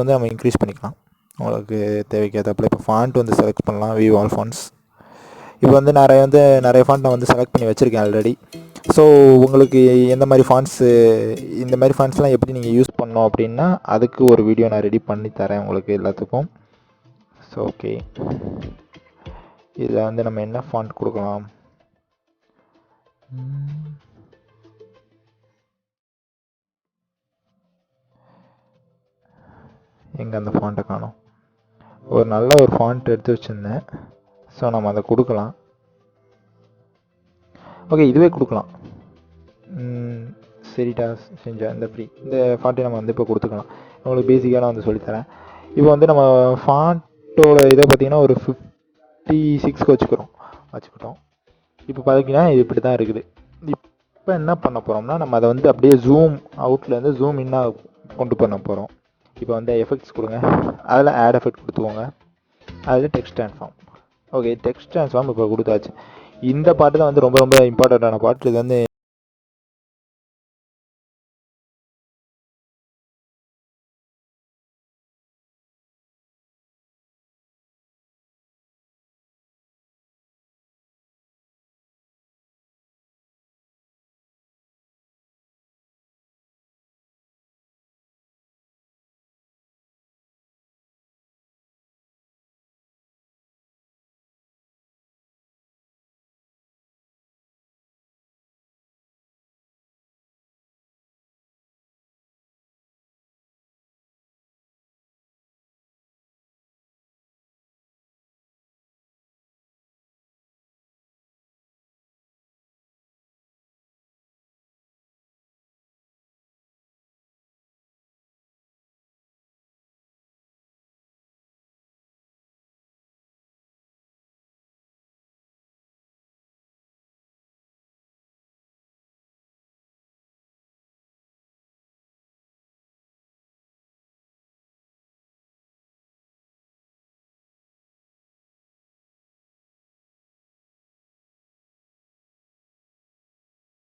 வந்து நம்ம இன்க்ரீஸ் பண்ணிக்கலாம் உங்களுக்கு தேவைக்கேற்றப்பல. இப்போ ஃபாண்ட் வந்து செலக்ட் பண்ணலாம், வியூ ஆல் ஃபாண்ட்ஸ். இப்போ வந்து நிறைய ஃபாண்ட் நான் வந்து செலக்ட் பண்ணி வச்சுருக்கேன் ஆல்ரெடி. ஸோ உங்களுக்கு எந்த மாதிரி ஃபாண்ட்ஸு, இந்த மாதிரி ஃபாண்ட்ஸ்லாம் எப்படி நீங்கள் யூஸ் பண்ணோம் அப்படின்னா அதுக்கு ஒரு வீடியோ நான் ரெடி பண்ணி தரேன் உங்களுக்கு எல்லாத்துக்கும். ஸோ ஓகே, இதில் வந்து நம்ம என்ன ஃபாண்ட் கொடுக்கலாம்? எங்கே அந்த ஃபாண்ட்டை காணோம்? ஒரு நல்ல ஒரு ஃபாண்ட் எடுத்து வச்சுருந்தேன். ஸோ நம்ம அதை கொடுக்கலாம். ஓகே, இதுவே கொடுக்கலாம். சரிடா செஞ்சேன். இந்த ஃபாண்ட்டை நம்ம வந்து இப்போ கொடுத்துக்கலாம். உங்களுக்கு பேசிக்காக நான் வந்து சொல்லித்தரேன். இப்போ வந்து நம்ம ஃபாண்ட்டோட இதை பார்த்திங்கன்னா ஒரு 56 வச்சுக்கிட்டோம். இப்போ பார்த்தீங்கன்னா இது இப்படி தான் இருக்குது. இப்போ என்ன பண்ண போகிறோம்னா நம்ம அதை வந்து அப்படியே ஜூம் அவுட்லேருந்து ஜூம் இன்னாக கொண்டு பண்ண போகிறோம். இப்போ வந்து எஃபெக்ட்ஸ் கொடுங்க, அதில் ஆட் எஃபெக்ட் கொடுத்துக்கோங்க, அதில் text transform. Okay, text transform இப்போ கொடுத்தாச்சு. இந்த பாட்டு தான் வந்து ரொம்ப ரொம்ப இம்பார்ட்டண்ட்டான பாட்டு. இது வந்து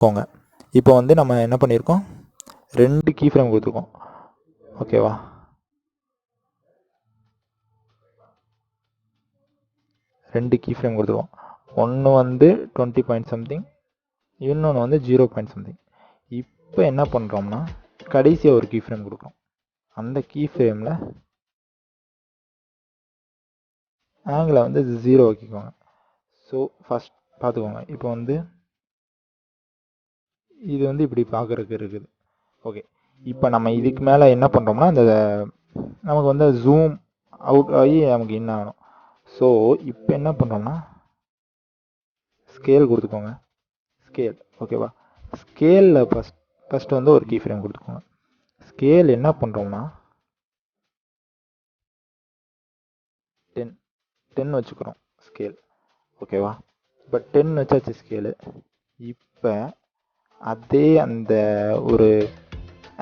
போங்க. இப்போ வந்து நம்ம என்ன பண்ணியிருக்கோம், 2 கீ ஃப்ரேம் கொடுத்துருக்கோம். ஓகேவா? ரெண்டு கீ ஃப்ரேம் கொடுத்துருவோம். ஒன்று வந்து 20 பாயிண்ட் சம்திங், இன்னொன்று வந்து 0 பாயிண்ட் சம்திங். இப்போ என்ன பண்ணுறோம்னா கடைசியாக ஒரு கீ ஃப்ரேம் கொடுக்குறோம். அந்த கீ ஃப்ரேமில் ஆங்கிளை வந்து 0 ஆக்கிக்கோங்க. ஸோ ஃபஸ்ட் பார்த்துக்கோங்க. இப்போ வந்து இது வந்து இப்படி பார்க்குறதுக்கு இருக்குது. ஓகே, இப்போ நம்ம இதுக்கு மேலே என்ன பண்ணுறோம்னா அந்த நமக்கு வந்து ஜூம் அவுட் ஆகி நமக்கு என்ன ஆகணும். ஸோ இப்போ என்ன பண்ணுறோம்னா ஸ்கேல் கொடுத்துக்கோங்க. ஸ்கேல் ஓகேவா? ஸ்கேலில் ஃபஸ்ட்டு வந்து ஒரு கீ ஃப்ரேம் கொடுத்துக்கோங்க. ஸ்கேல் என்ன பண்ணுறோம்னா 10 வச்சுக்கிறோம் ஸ்கேல். ஓகேவா? இப்போ 10 வச்சாச்சு ஸ்கேலு. இப்போ அதே அந்த ஒரு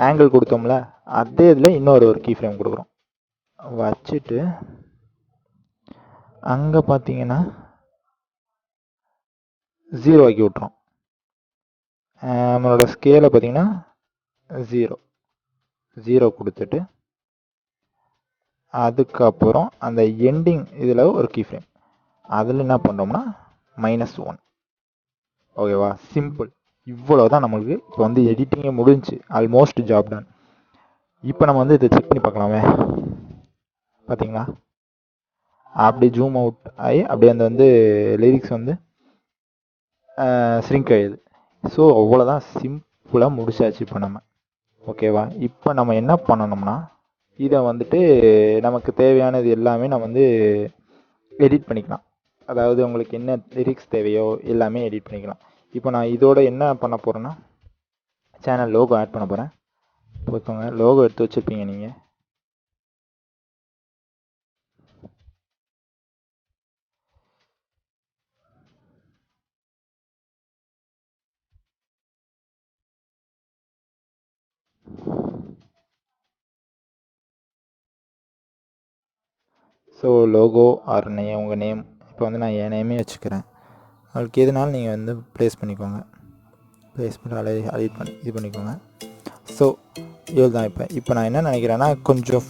ஆங்கிள் கொடுத்தோம்ல, அதே இதில் இன்னொரு கீ ஃப்ரேம் கொடுக்குறோம். வச்சுட்டு அங்கே பார்த்தீங்கன்னா 0 ஆக்கி விட்றோம். நம்மளோட ஸ்கேலை பார்த்தீங்கன்னா 0 கொடுத்துட்டு அதுக்கப்புறம் அந்த எண்டிங் இதில் ஒரு கீ ஃப்ரேம், அதில் என்ன பண்ணுறோம்னா -1. ஓகேவா? சிம்பிள். இவ்வளோ தான் நம்மளுக்கு. இப்போ வந்து எடிட்டிங்கே முடிஞ்சு, ஆல்மோஸ்ட் ஜாப் டன். இப்போ நம்ம வந்து இதை செக் பண்ணி பார்க்கலாமே. பார்த்தீங்களா? அப்படி ஜூம் அவுட் ஆகி அப்படியே அந்த வந்து லிரிக்ஸ் வந்து ஸ்ரிங்க் ஆகிடுது. ஸோ அவ்வளோதான், சிம்பிளாக முடிச்சாச்சு இப்போ நம்ம. ஓகேவா? இப்போ நம்ம என்ன பண்ணணும்னா இதை வந்துட்டு நமக்கு தேவையானது எல்லாமே நம்ம வந்து எடிட் பண்ணிக்கலாம். அதாவது உங்களுக்கு என்ன லிரிக்ஸ் தேவையோ எல்லாமே எடிட் பண்ணிக்கலாம். இப்போ நான் இதோட என்ன பண்ண போகிறேன்னா சேனல் லோகோ ஆட் பண்ண போகிறேன். பார்த்துக்கோங்க, லோகோ எடுத்து வச்சுருப்பீங்க நீங்கள். ஸோ லோகோ ஆர் உங்கள் நேம். இப்போ வந்து நான் என் நேமே வச்சுக்கிறேன். அதுக்கு எதுனாலும் நீங்கள் வந்து ப்ளேஸ் பண்ணிக்கோங்க. ப்ளேஸ் பண்ணி அலைட் பண்ணி இது பண்ணிக்கோங்க. ஸோ இதுதான். இப்போ நான் என்ன நினைக்கிறேன்னா கொஞ்சம்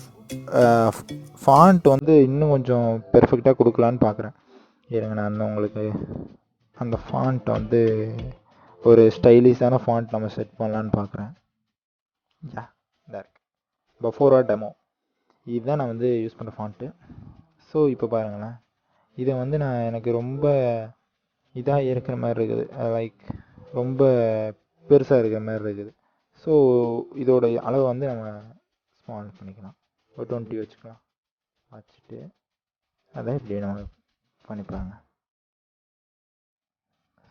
ஃபாண்ட் வந்து இன்னும் கொஞ்சம் பெர்ஃபெக்டாக கொடுக்கலான்னு பார்க்குறேன். இருங்க நான் இன்னும் உங்களுக்கு அந்த ஃபாண்ட் வந்து ஒரு ஸ்டைலிஷான ஃபாண்ட் நம்ம செட் பண்ணலான்னு பார்க்குறேன். யா இதாக இருக்குது பஃபோரா டெமோ. இதுதான் நான் வந்து யூஸ் பண்ணுற ஃபாண்ட்டு. ஸோ இப்போ பாருங்களேன், இதை வந்து நான் எனக்கு ரொம்ப இதாக இருக்கிற மாதிரி இருக்குது, லைக் ரொம்ப பெருசாக இருக்கிற மாதிரி இருக்குது. ஸோ இதோட அளவை வந்து நம்ம ஸ்மால் பண்ணிக்கலாம், ஒரு 20 வச்சுக்கலாம். வச்சுட்டு அதை இப்படி நம்ம பண்ணிப்பாங்க.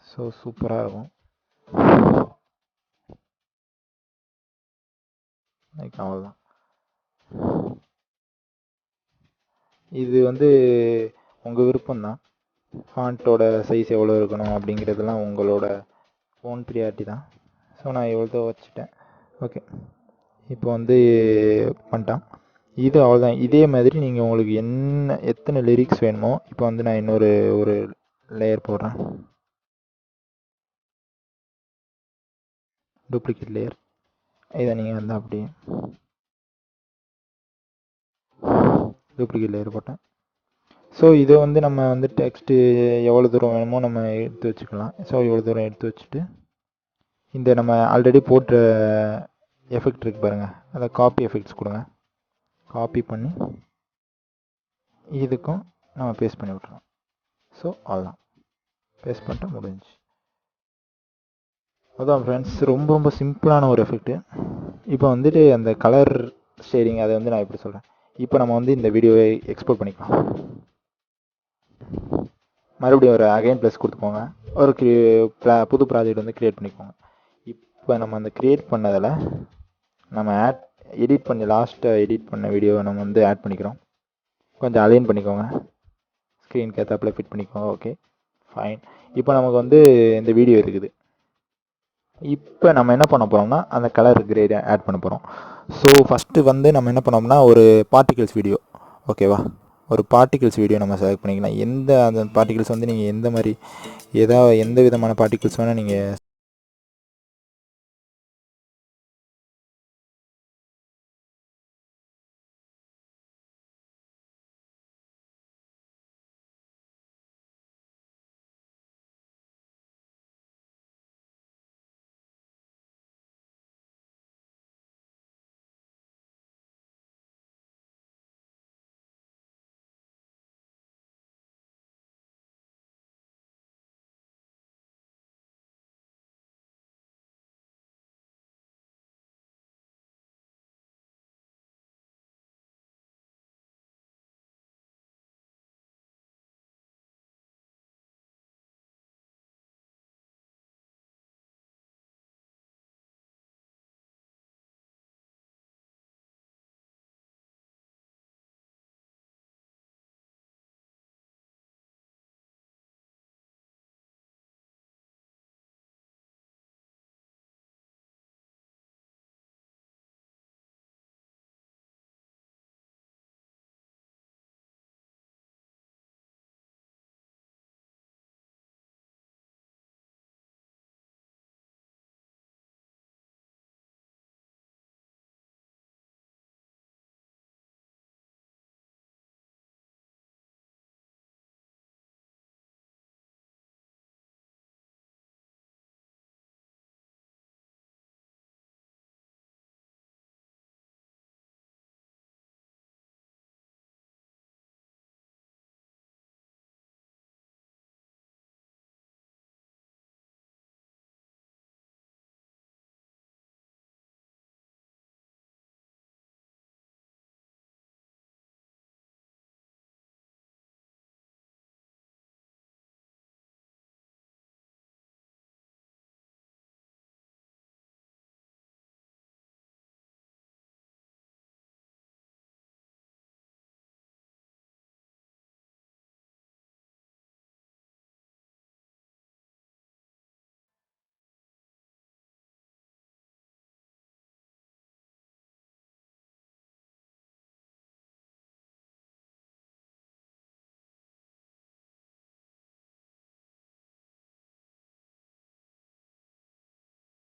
ஸோ சூப்பராக இருக்கும். லைக் அவ்வளோதான். இது வந்து உங்கள் விருப்பம்தான். ஃபாண்ட்டோட சைஸ் எவ்வளோ இருக்கணும் அப்படிங்கிறதுலாம் உங்களோட ஓன் ப்ரியாரிட்டி தான். ஸோ நான் எவ்வளோ வச்சுட்டேன். ஓகே, இப்போ வந்து பண்ணிட்டான். இது அவ்வளோதான். இதே மாதிரி நீங்கள் உங்களுக்கு எத்தனை லிரிக்ஸ் வேணுமோ, இப்போ வந்து நான் இன்னொரு ஒரு லேயர் போடுறேன், டூப்ளிகேட் லேயர். இதை நீங்கள் வந்து அப்படியே டூப்ளிகேட் லேயர் போட்டேன். ஸோ இதை வந்து நம்ம வந்து டெக்ஸ்ட்டு எவ்வளோ தூரம் வேணுமோ நம்ம எடுத்து வச்சுக்கலாம். ஸோ இவ்வளோ தூரம் எடுத்து வச்சுட்டு இந்த நம்ம ஆல்ரெடி போட்ட எஃபெக்ட் இருக்குது பாருங்கள், அதை காப்பி எஃபெக்ட்ஸ் கொடுங்க. காப்பி பண்ணி இதுக்கும் நம்ம பேஸ்ட் பண்ணி விட்றோம். ஸோ அவ்வளோதான், பேஸ்ட் பண்ணிட்டு முடிஞ்சு. அதான் ஃப்ரெண்ட்ஸ், ரொம்ப ரொம்ப சிம்பிளான ஒரு எஃபெக்ட்டு. இப்போ வந்துட்டு அந்த கலர் ஷேடிங் அதை வந்து நான் எப்படி சொல்கிறேன். இப்போ நம்ம வந்து இந்த வீடியோவை எக்ஸ்போர்ட் பண்ணிக்கலாம். மறுபடியும் ஒரு அகைன் ப்ளஸ் கொடுத்துக்கோங்க, ஒரு புது ப்ராஜெக்ட் வந்து க்ரியேட் பண்ணிக்கோங்க. இப்போ நம்ம அந்த க்ரியேட் பண்ணதில் நம்ம எடிட் பண்ணி லாஸ்ட்டாக எடிட் பண்ண வீடியோவை நம்ம வந்து ஆட் பண்ணிக்கிறோம். கொஞ்சம் அலைன் பண்ணிக்கோங்க, ஸ்க்ரீனுக்கு ஏற்றாப்புல ஃபிட் பண்ணிக்கோங்க. Okay fine. இப்போ நமக்கு வந்து இந்த வீடியோ இருக்குது. இப்போ நம்ம என்ன பண்ண போகிறோம்னா அந்த கலர் கிரேட் ஆட் பண்ண போகிறோம். ஸோ ஃபஸ்ட்டு வந்து நம்ம என்ன பண்ணோம்னா ஒரு பார்ட்டிகல்ஸ் வீடியோ, ஓகேவா, ஒரு பார்ட்டிகல்ஸ் வீடியோ நம்ம செலக்ட் பண்ணிக்கலாம். அந்த பார்ட்டிகல்ஸ் வந்து நீங்கள் எந்த மாதிரி எந்த விதமான பார்ட்டிகல்ஸ் வேணால் நீங்கள்